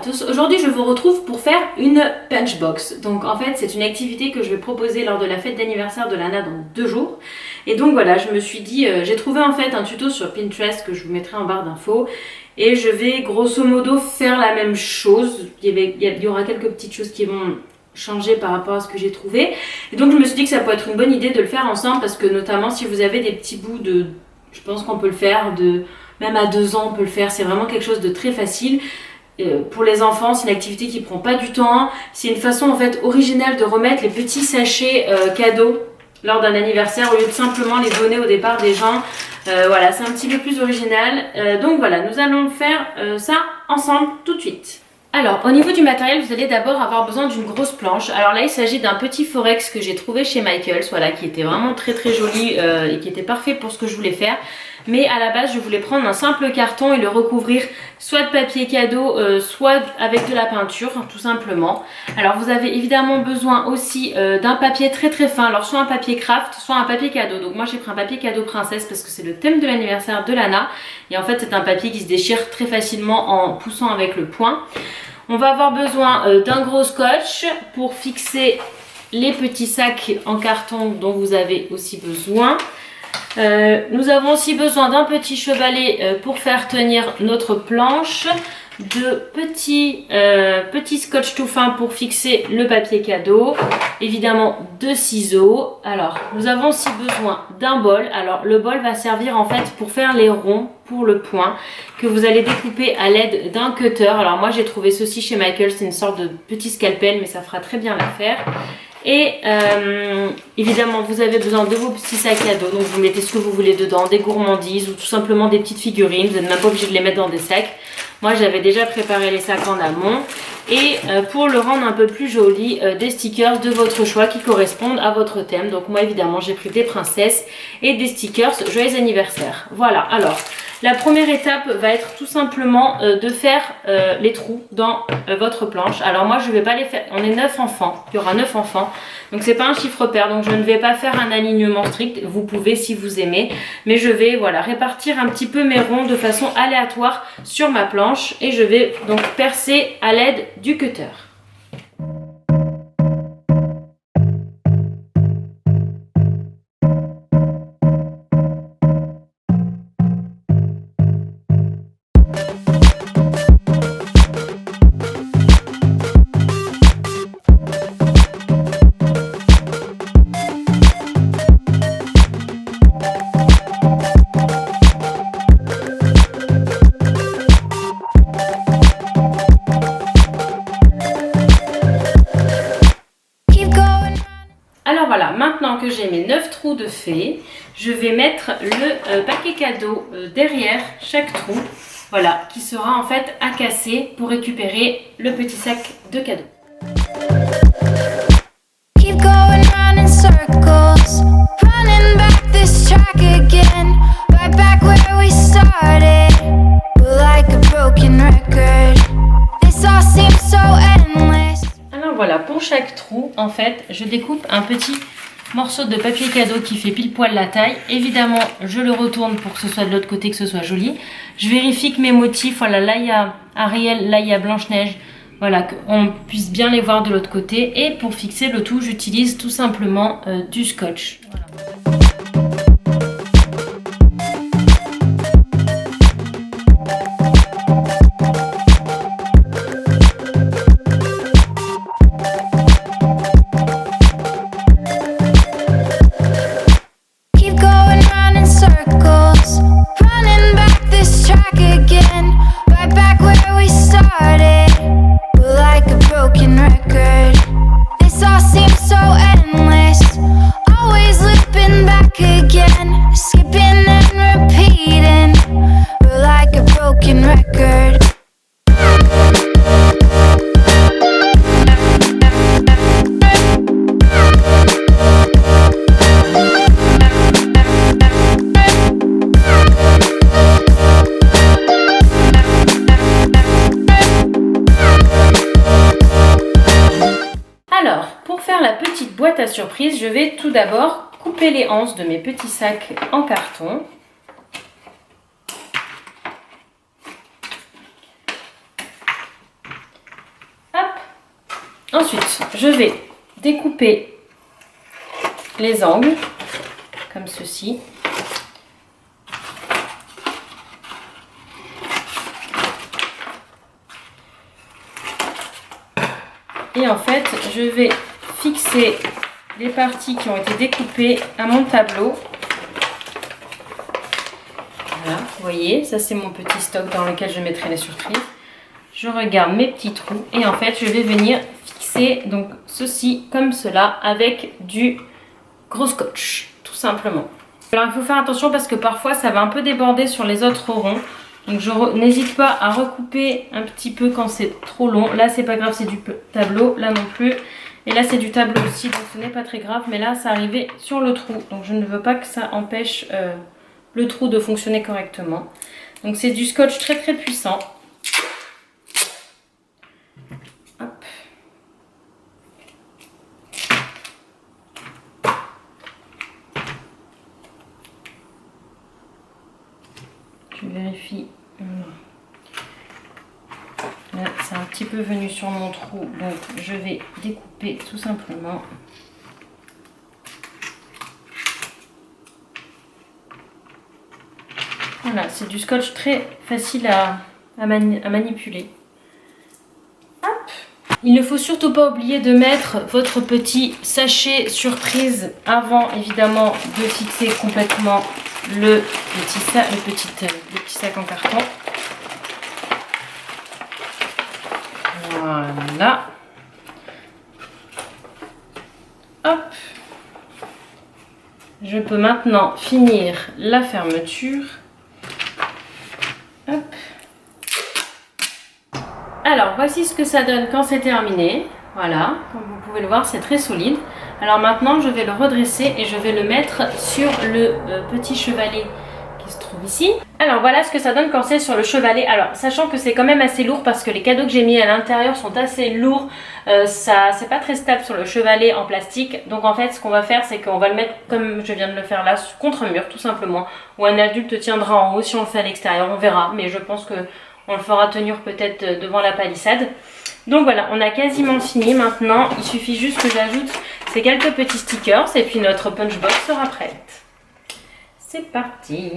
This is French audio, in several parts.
tous, aujourd'hui je vous retrouve pour faire une punchbox. Donc en fait c'est une activité que je vais proposer lors de la fête d'anniversaire de Lana dans 2 jours. Et donc voilà, je me suis dit, j'ai trouvé en fait un tuto sur Pinterest que je vous mettrai en barre d'infos. Et je vais grosso modo faire la même chose. Il y aura quelques petites choses qui vont changer par rapport à ce que j'ai trouvé. Et donc je me suis dit que ça peut être une bonne idée de le faire ensemble parce que notamment si vous avez des petits bouts de... Je pense qu'on peut le faire même à 2 ans on peut le faire, c'est vraiment quelque chose de très facile. Pour les enfants, c'est une activité qui prend pas du temps. C'est une façon en fait originale de remettre les petits sachets cadeaux lors d'un anniversaire au lieu de simplement les donner au départ des gens. Voilà, c'est un petit peu plus original. Donc voilà, nous allons faire ça ensemble tout de suite. Alors, au niveau du matériel, vous allez d'abord avoir besoin d'une grosse planche. Alors là, il s'agit d'un petit forex que j'ai trouvé chez Michaels, voilà, qui était vraiment très très joli et qui était parfait pour ce que je voulais faire. Mais à la base, je voulais prendre un simple carton et le recouvrir soit de papier cadeau, soit avec de la peinture, tout simplement. Alors, vous avez évidemment besoin aussi d'un papier très très fin. Alors, soit un papier craft, soit un papier cadeau. Donc moi, j'ai pris un papier cadeau princesse parce que c'est le thème de l'anniversaire de Lana. Et en fait, c'est un papier qui se déchire très facilement en poussant avec le poing. On va avoir besoin d'un gros scotch pour fixer les petits sacs en carton dont vous avez aussi besoin. Nous avons aussi besoin d'un petit chevalet pour faire tenir notre planche, de petits scotch tout fin pour fixer le papier cadeau, évidemment de ciseaux. Alors nous avons aussi besoin d'un bol. Alors le bol va servir en fait pour faire les ronds pour le point que vous allez découper à l'aide d'un cutter. Alors moi j'ai trouvé ceci chez Michaels, c'est une sorte de petit scalpel mais ça fera très bien l'affaire. Et évidemment vous avez besoin de vos petits sacs à dos, donc vous mettez ce que vous voulez dedans, des gourmandises ou tout simplement des petites figurines, vous n'êtes même pas obligé de les mettre dans des sacs. Moi j'avais déjà préparé les sacs en amont. Et pour le rendre un peu plus joli, des stickers de votre choix qui correspondent à votre thème. Donc moi évidemment j'ai pris des princesses et des stickers joyeux anniversaire. Voilà, alors la première étape va être tout simplement de faire les trous dans votre planche. Alors moi je ne vais pas les faire, on est 9 enfants, il y aura 9 enfants. Donc c'est pas un chiffre pair, donc je ne vais pas faire un alignement strict. Vous pouvez si vous aimez, mais je vais voilà répartir un petit peu mes ronds de façon aléatoire sur ma planche. Et je vais donc percer à l'aide du cutter. Alors voilà, maintenant que j'ai mes 9 trous de fée, je vais mettre le paquet cadeau derrière chaque trou, voilà, qui sera en fait à casser pour récupérer le petit sac de cadeau. Keep going round in circles, running back this track again, right back where we started, we're like a broken record, this all seems so endless. Alors voilà, pour chaque trou, en fait, je découpe un petit morceau de papier cadeau qui fait pile poil la taille. Évidemment, je le retourne pour que ce soit de l'autre côté, que ce soit joli. Je vérifie que mes motifs, voilà, là il y a Ariel, là il y a Blanche-Neige, voilà, qu'on puisse bien les voir de l'autre côté. Et pour fixer le tout, j'utilise tout simplement du scotch. Voilà. Boîte à surprise, je vais tout d'abord couper les anses de mes petits sacs en carton. Ensuite, je vais découper les angles, comme ceci. Et en fait, je vais fixer les parties qui ont été découpées à mon tableau. Voilà, vous voyez, ça c'est mon petit stock dans lequel je mettrai les surprises. Je regarde mes petits trous et en fait, je vais venir fixer donc ceci comme cela avec du gros scotch, tout simplement. Alors il faut faire attention parce que parfois ça va un peu déborder sur les autres ronds. Donc je n'hésite pas à recouper un petit peu quand c'est trop long. Là c'est pas grave, c'est du tableau, là non plus. Et là c'est du tableau aussi, donc ce n'est pas très grave. Mais là ça arrivait sur le trou, donc je ne veux pas que ça empêche le trou de fonctionner correctement. Donc c'est du scotch très très puissant. Hop. Je vérifie. Là, c'est un petit peu venu sur mon trou, donc je vais découper tout simplement. Voilà, c'est du scotch très facile à manipuler. Hop. Il ne faut surtout pas oublier de mettre votre petit sachet surprise avant, évidemment, de fixer complètement le petit sac en carton. Voilà. Hop. Je peux maintenant finir la fermeture. Hop. Alors, voici ce que ça donne quand c'est terminé. Voilà, comme vous pouvez le voir, c'est très solide. Alors maintenant, je vais le redresser et je vais le mettre sur le petit chevalet qui se trouve ici. Alors voilà ce que ça donne quand c'est sur le chevalet. Alors sachant que c'est quand même assez lourd parce que les cadeaux que j'ai mis à l'intérieur sont assez lourds, c'est pas très stable sur le chevalet en plastique. Donc en fait ce qu'on va faire c'est qu'on va le mettre comme je viens de le faire là, contre un mur tout simplement. Ou un adulte tiendra en haut si on le fait à l'extérieur, on verra. Mais je pense que on le fera tenir peut-être devant la palissade. Donc voilà, on a quasiment fini maintenant. Il suffit juste que j'ajoute ces quelques petits stickers et puis notre punchbox sera prête. C'est parti!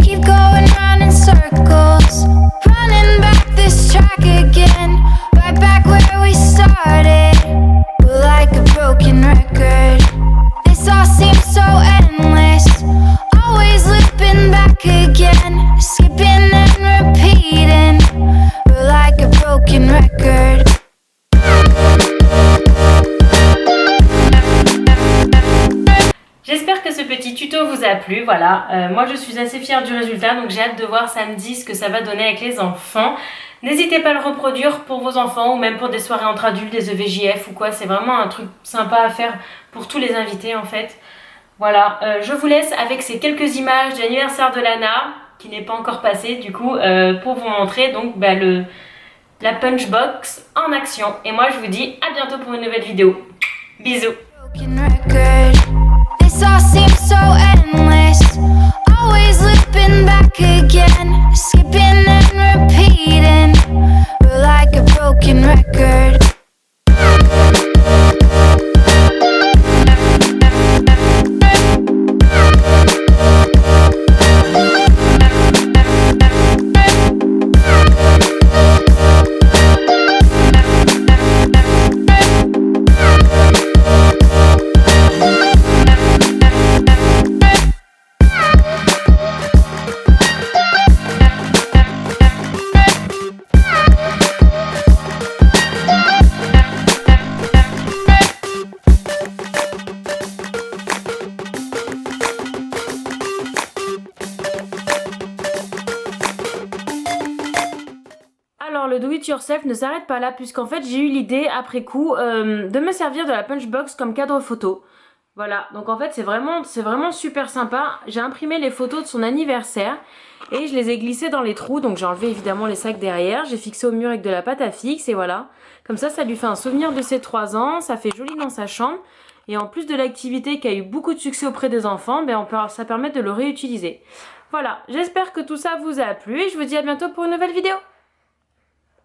Keep going round in circles, running back this track again, right back where we started. We're like a broken record. This all seems so endless, always looping back again, skipping and repeating. We're like a broken record. J'espère que ce petit tuto vous a plu, voilà, moi je suis assez fière du résultat, donc j'ai hâte de voir samedi ce que ça va donner avec les enfants. N'hésitez pas à le reproduire pour vos enfants ou même pour des soirées entre adultes, des EVJF ou quoi, c'est vraiment un truc sympa à faire pour tous les invités en fait. Voilà, je vous laisse avec ces quelques images de l'anniversaire de Lana, qui n'est pas encore passé du coup, pour vous montrer donc la punchbox en action. Et moi je vous dis à bientôt pour une nouvelle vidéo. Bisous. This all seems so endless, always looping back again, skipping and repeating. We're like a broken record. Alors le do it yourself ne s'arrête pas là puisqu'en fait j'ai eu l'idée après coup de me servir de la punchbox comme cadre photo. Voilà, donc en fait c'est vraiment super sympa. J'ai imprimé les photos de son anniversaire et je les ai glissées dans les trous. Donc j'ai enlevé évidemment les sacs derrière, j'ai fixé au mur avec de la pâte à fixe et voilà. Comme ça lui fait un souvenir de ses 3 ans, ça fait joli dans sa chambre. Et en plus de l'activité qui a eu beaucoup de succès auprès des enfants, ça permet de le réutiliser. Voilà, j'espère que tout ça vous a plu et je vous dis à bientôt pour une nouvelle vidéo.